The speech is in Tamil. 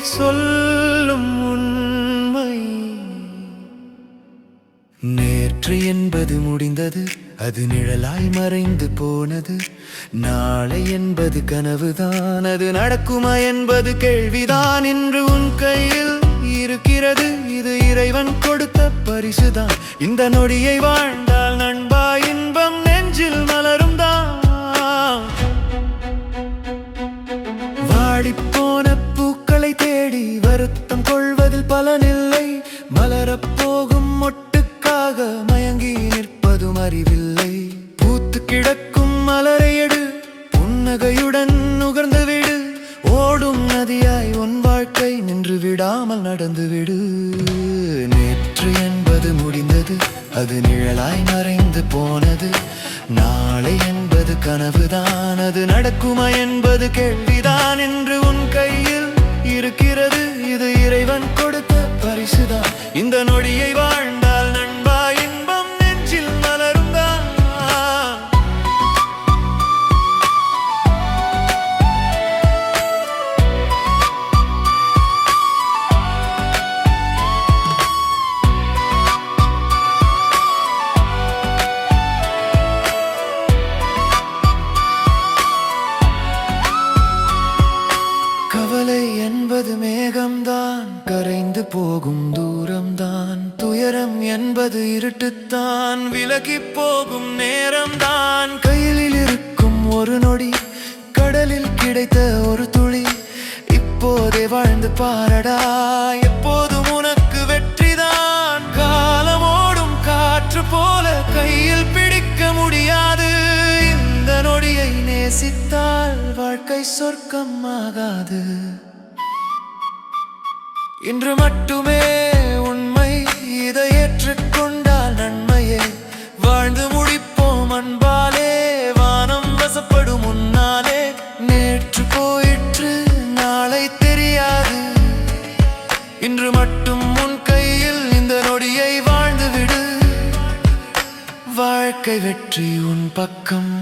சொல்லும் உண்மை. நேற்று என்பது முடிந்தது, அது நிழலாய் மறைந்து போனது. நாளை என்பது கனவுதான், அது நடக்குமா என்பது கேள்விதான். இன்று உன் கையில் இருக்கிறது, இது இறைவன் கொடுத்த பரிசுதான். இந்த நொடியை வாழ்ந்தால் நண்பா இன்பம் நெஞ்சில் மலரும் தான். வாடிப்போன பூக்களை தேடி வருத்தம் கொள்வதில் பலனில்லை. மலரப்போகும் மொட்டுக்காக மயங்கி நிற்பதும் அறிவில்லை. பூத்து கிடக்கும் மலரை எடு, புன்னகையுடன் நுகர்ந்து விடு. ஓடும் நதியாய் உன் வாழ்க்கை நின்று விடாமல் நடந்து விடு. நேற்று என்பது முடிந்தது, அது நிழலாய் மறைந்து போனது. நாளை என்பது கனவுதான், அது நடக்குமா என்பது கேள்விதான். இன்று உன் கையில் இருக்கிறது, இது இறைவன் கொடுத்த பரிசுதான். இந்த நொடியை வாழ்ந்தால் நண்பா இன்பம் நெஞ்சில் மலரும் தான். கவலை என்பது மேகம்தான், கரைந்து போகும் தூரம்தான். துயரம் என்பது இருட்டுத்தான், விலகி போகும் நேரம்தான். கையில் இருக்கும் ஒரு நொடி, கடலில் கிடைத்த ஒரு துளி. இப்போதே வாழ்ந்து பாரடா, எப்போதும் உனக்கு வெற்றிதான். காலமோடும் காற்று போல கையில் பிடிக்க முடியாது. இந்த நொடியை நேசித்தால் வாழ்க்கை சொர்க்கம் ஆகாது. இன்று மட்டுமே உண்மை, இதை ஏற்றுக்கொண்டால் நன்மையே. வாழ்ந்து முடிப்போம் அன்பாலே, வானம் வசப்படும் முன்னாலே. நேற்று போயிற்று, நாளை தெரியாது. இன்று மட்டும் உன் கையில், இந்த நொடியை வாழ்ந்து விடு. வாழ்க்கை வெற்றி உன் பக்கம்.